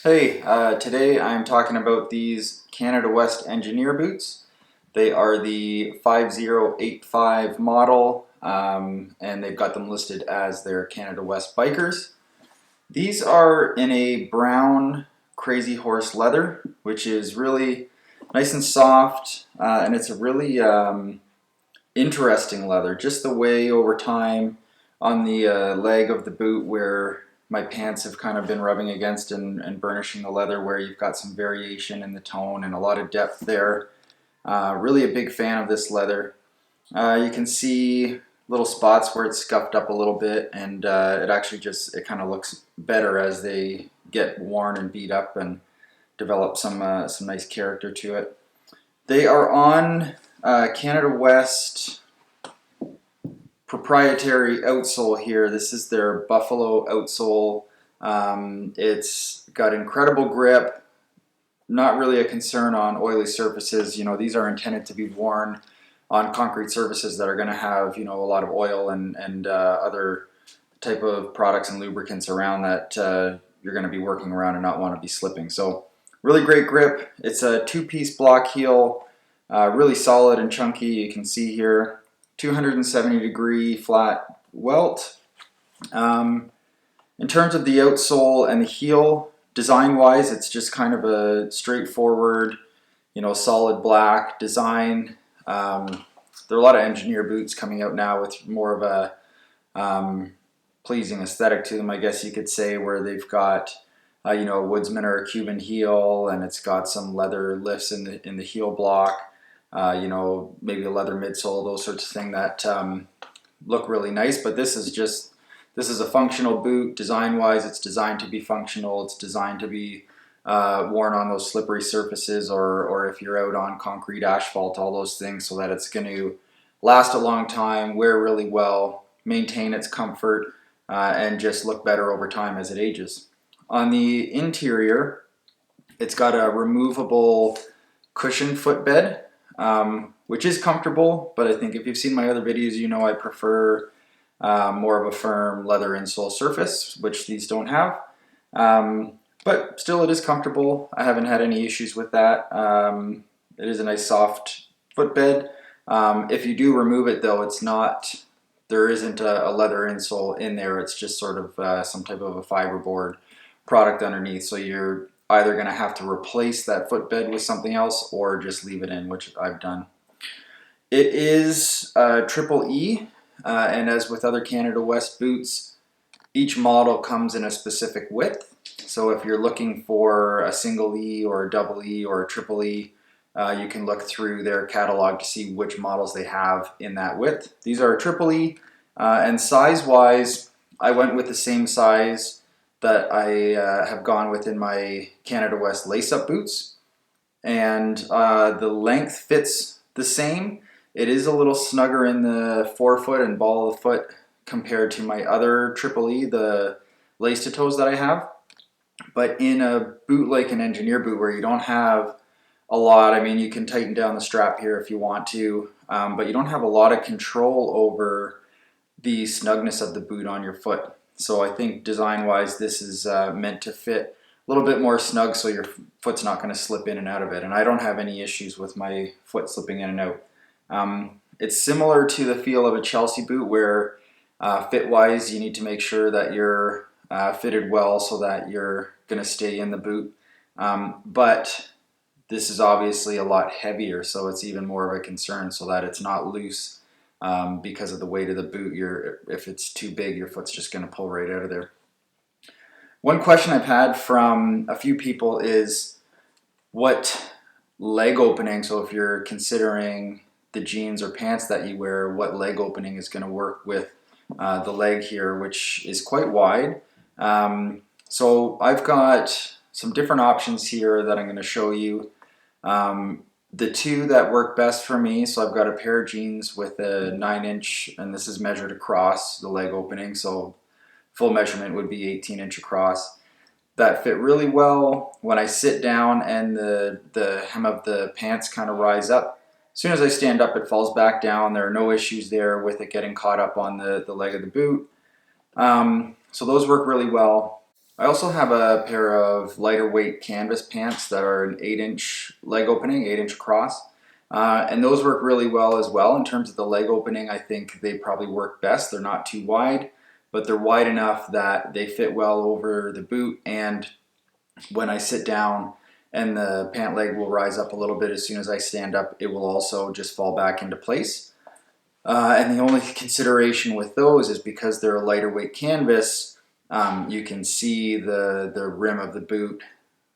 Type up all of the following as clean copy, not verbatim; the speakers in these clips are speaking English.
Hey, today I'm talking about these Canada West engineer boots. They are the 5085 model, and they've got them listed as their Canada West bikers. These are in a brown Crazy Horse leather, which is really nice and soft, and it's a really interesting leather. Just the way over time on the leg of the boot where my pants have kind of been rubbing against and burnishing the leather, where you've got some variation in the tone and a lot of depth there. Really a big fan of this leather. You can see little spots where it's scuffed up a little bit, and it kind of looks better as they get worn and beat up and develop some nice character to it. They are on Canada West proprietary outsole here. This is their Buffalo outsole. It's got incredible grip, not really a concern on oily surfaces. You know, these are intended to be worn on concrete surfaces that are going to have, a lot of oil and other type of products and lubricants around that you're going to be working around and not want to be slipping. So really great grip. It's a two-piece block heel, really solid and chunky. You can see here 270-degree flat welt. In terms of the outsole and the heel, design-wise, it's just kind of a straightforward, solid black design. There are a lot of engineer boots coming out now with more of a pleasing aesthetic to them, I guess you could say, where they've got a woodsman or a Cuban heel, and it's got some leather lifts in the heel block. Maybe a leather midsole, those sorts of things that look really nice. But this is a functional boot. Design-wise, it's designed to be functional. It's designed to be worn on those slippery surfaces, or if you're out on concrete, asphalt, all those things, so that it's going to last a long time, wear really well, maintain its comfort, and just look better over time as it ages. On the interior, it's got a removable cushion footbed, which is comfortable, but I think if you've seen my other videos, I prefer more of a firm leather insole surface, which these don't have. But still, it is comfortable. I haven't had any issues with that. It is a nice soft footbed. If you do remove it, though, there isn't a leather insole in there. It's just sort of some type of a fiberboard product underneath. So you're either going to have to replace that footbed with something else or just leave it in, which I've done. It is triple E, and as with other Canada West boots, each model comes in a specific width. So if you're looking for a single E or a double E or a triple E, you can look through their catalog to see which models they have in that width. These are a triple E, and size-wise, I went with the same size that I have gone with in my Canada West lace-up boots, and the length fits the same. It is a little snugger in the forefoot and ball of the foot compared to my other triple E, the lace-to-toes that I have. But in a boot like an engineer boot where you don't have a lot, I mean, you can tighten down the strap here if you want to, but you don't have a lot of control over the snugness of the boot on your foot. So I think design-wise, this is meant to fit a little bit more snug so your foot's not going to slip in and out of it. And I don't have any issues with my foot slipping in and out. It's similar to the feel of a Chelsea boot where fit-wise, you need to make sure that you're fitted well so that you're going to stay in the boot. But this is obviously a lot heavier, so it's even more of a concern so that it's not loose. Because of the weight of the boot, if it's too big, your foot's just going to pull right out of there. One question I've had from a few people is what leg opening, so if you're considering the jeans or pants that you wear, what leg opening is going to work with the leg here, which is quite wide. So I've got some different options here that I'm going to show you. The two that work best for me, so I've got a pair of jeans with a 9-inch, and this is measured across the leg opening, so full measurement would be 18-inch across. That fit really well when I sit down and the hem of the pants kind of rise up. As soon as I stand up, it falls back down. There are no issues there with it getting caught up on the leg of the boot. So those work really well. I also have a pair of lighter weight canvas pants that are an 8-inch leg opening, 8-inch across. And those work really well as well. In terms of the leg opening, I think they probably work best. They're not too wide, but they're wide enough that they fit well over the boot. And when I sit down and the pant leg will rise up a little bit as soon as I stand up, it will also just fall back into place. And the only consideration with those is because they're a lighter weight canvas, you can see the rim of the boot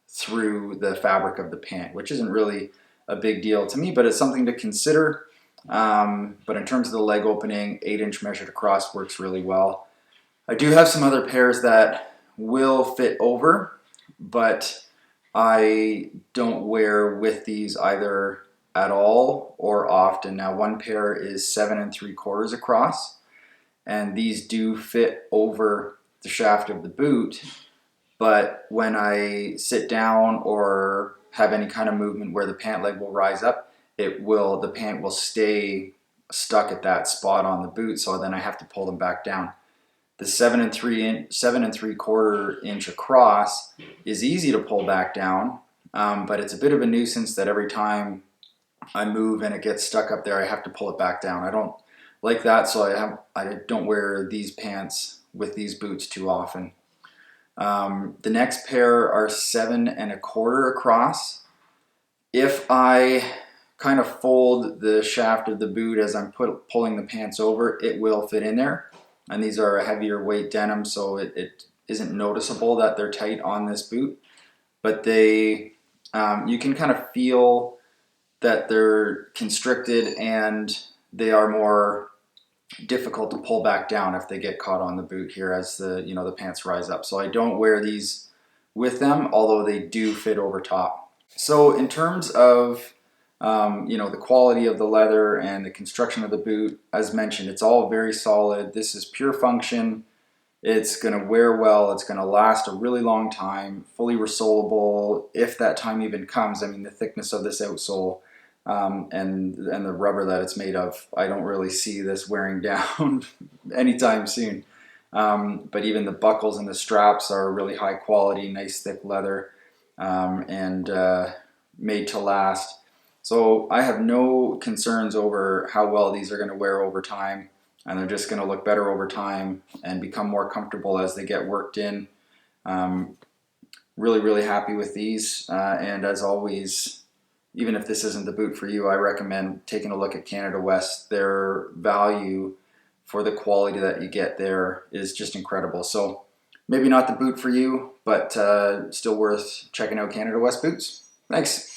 through the fabric of the pant, which isn't really a big deal to me, but it's something to consider. But in terms of the leg opening, 8-inch measured across works really well. I do have some other pairs that will fit over, but I don't wear with these either at all or often. Now, one pair is 7 3/4 across, and these do fit over the shaft of the boot. But when I sit down or have any kind of movement where the pant leg will rise up, the pant will stay stuck at that spot on the boot. So then I have to pull them back down. The 7 3/4 inch across is easy to pull back down, but it's a bit of a nuisance that every time I move and it gets stuck up there, I have to pull it back down. I don't like that, so I don't wear these pants with these boots too often. The next pair are 7 1/4 across. If I kind of fold the shaft of the boot as I'm pulling the pants over, it will fit in there. And these are a heavier weight denim, so it isn't noticeable that they're tight on this boot. But you can kind of feel that they're constricted and they are more difficult to pull back down if they get caught on the boot here as the pants rise up. So I don't wear these with them, although they do fit over top. So in terms of the quality of the leather and the construction of the boot, as mentioned, it's all very solid. This is pure function. It's going to wear well. It's going to last a really long time, fully resolable if that time even comes. I mean, the thickness of this outsole and the rubber that it's made of, I don't really see this wearing down anytime soon. But even the buckles and the straps are really high quality, nice thick leather, and made to last. So I have no concerns over how well these are going to wear over time, and they're just going to look better over time and become more comfortable as they get worked in. Really, really happy with these, and as always, even if this isn't the boot for you, I recommend taking a look at Canada West. Their value for the quality that you get there is just incredible. So maybe not the boot for you, but still worth checking out Canada West boots. Thanks.